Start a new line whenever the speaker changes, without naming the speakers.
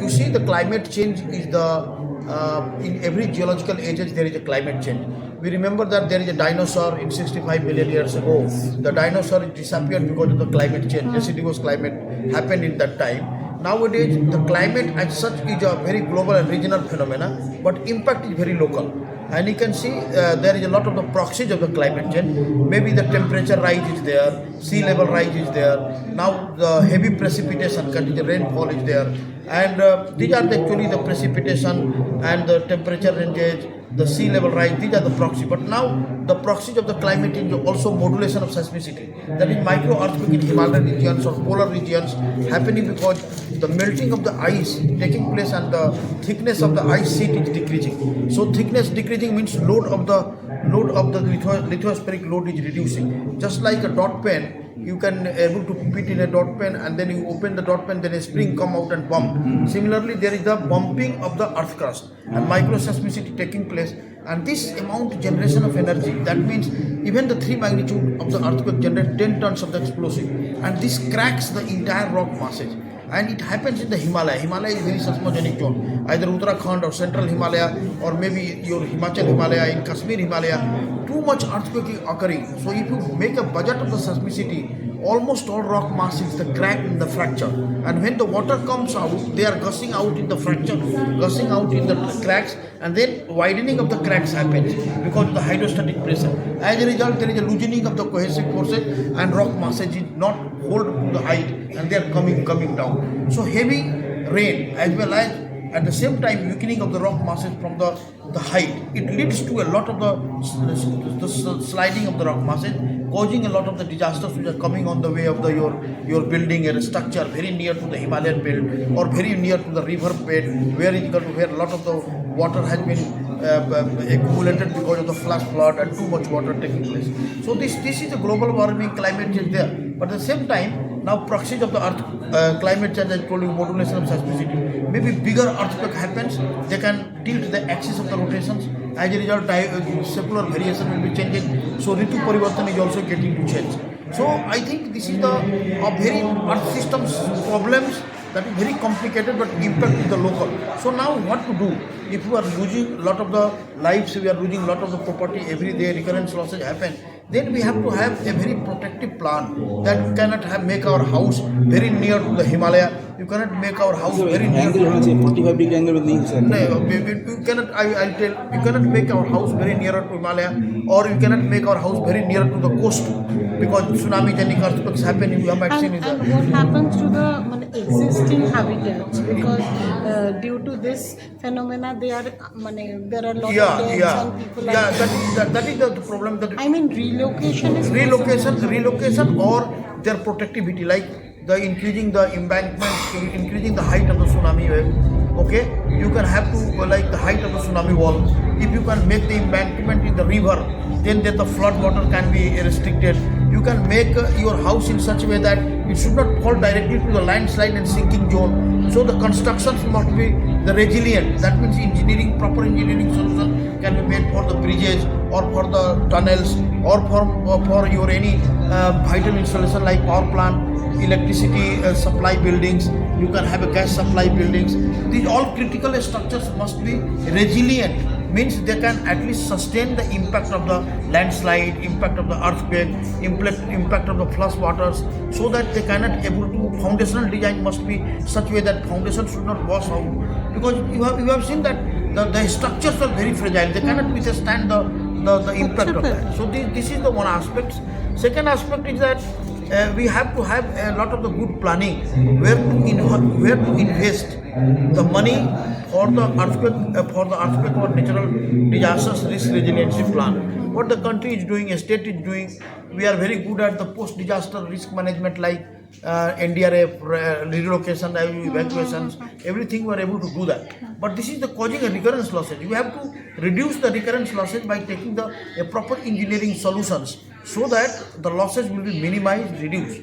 you see, the climate change is in every geological ages there is a climate change. We remember that there is a dinosaur in 65 million years ago. The dinosaur disappeared because of the climate change. Deciduous climate happened in that time. Nowadays, the climate as such is a very global and regional phenomena, but impact is very local. And you can see there is a lot of the proxies of the climate change. Maybe the temperature rise is there, sea level rise is there. Now the heavy precipitation, continuous rainfall is there, and these are actually the precipitation and the temperature ranges, the sea level rise. These are the proxy. But now the proxies of the climate change are also modulation of seismicity. That is micro earthquake in Himalayan regions or polar regions happening because the melting of the ice taking place and the thickness of the ice sheet is decreasing. So thickness decreasing means load of the lithospheric load is reducing. Just like a dot pen, you can able to fit in a dot pen and then you open the dot pen, then a spring come out and bump. Similarly, there is the bumping of the earth crust and microseismicity taking place, and this amount generation of energy, that means even the 3 magnitude of the earthquake generate 10 tons of the explosive, and this cracks the entire rock masses. And it happens in the Himalaya. Himalaya is very seismogenic zone, either Uttarakhand or central Himalaya, or maybe your Himachal Himalaya, in Kashmir Himalaya. Too much earthquake is occurring. So if you make a budget of the seismicity, almost all rock masses, the crack and the fracture. And when the water comes out, they are gushing out in the fracture, gushing out in the cracks, and then widening of the cracks happens because of the hydrostatic pressure. As a result, there is a loosening of the cohesive forces, and rock masses is not hold to the height, and they are coming down. So heavy rain as well as at the same time weakening of the rock masses from the height, it leads to a lot of the sliding of the rock masses, causing a lot of the disasters which are coming on the way of your building a structure very near to the Himalayan belt or very near to the river bed, where a lot of the water has been accumulated because of the flash flood and too much water taking place. So this is a global warming, climate change there. But at the same time, now proxies of the earth, climate change, I told you, modulation of seismicity. Maybe bigger earthquake happens, they can tilt the axis of the rotations. As a result, secular variation will be changing. So Ritu Parivartan is also getting to change. So I think this is the very earth systems problems that is very complicated, but impact is the local. So now what to do? If we are losing a lot of the lives, we are losing a lot of the property every day, recurrence losses happen, then we have to have a very protective plan that we cannot make our house very near to the Himalaya. You cannot make our house very near to the
45 degree angle with these.
No, you cannot. I'll tell you cannot make our house very near to Himalaya, or you cannot make our house very near to the coast because tsunami and earthquakes happen. You have seen it.
And what happens to the existing habitats? Because due to this phenomena, there are a lot of deaths and people are.
That is the problem. That
I mean, relocation is
relocation, or their protectivity, like the increasing the embankment, increasing the height of the tsunami wave. Okay, you can have to like the height of the tsunami wall. If you can make the embankment in the river, then the flood water can be restricted. You can make your house in such a way that it should not fall directly to the landslide and sinking zone. So the constructions must be the resilient. That means proper engineering solution can be made for the bridges or for the tunnels or for your any vital installation like power plant, electricity supply buildings. You can have a gas supply buildings. These all critical structures must be resilient. Means they can at least sustain the impact of the landslide, impact of the earthquake, impact of the flash waters, so that they cannot able to. Foundational design must be such way that foundation should not wash out, because you have seen that the structures are very fragile. They cannot withstand the impact of that. So this is the one aspect. Second aspect is that we have to have a lot of the good planning, where to invest the money for the earthquake or natural disasters risk resiliency plan. What the country is doing, a state is doing, we are very good at the post-disaster risk management, like NDRF, relocation, evacuations, everything we are able to do that. But this is the causing a recurrence losses. You have to reduce the recurrence losses by taking a proper engineering solutions, so that the losses will be minimized, reduced.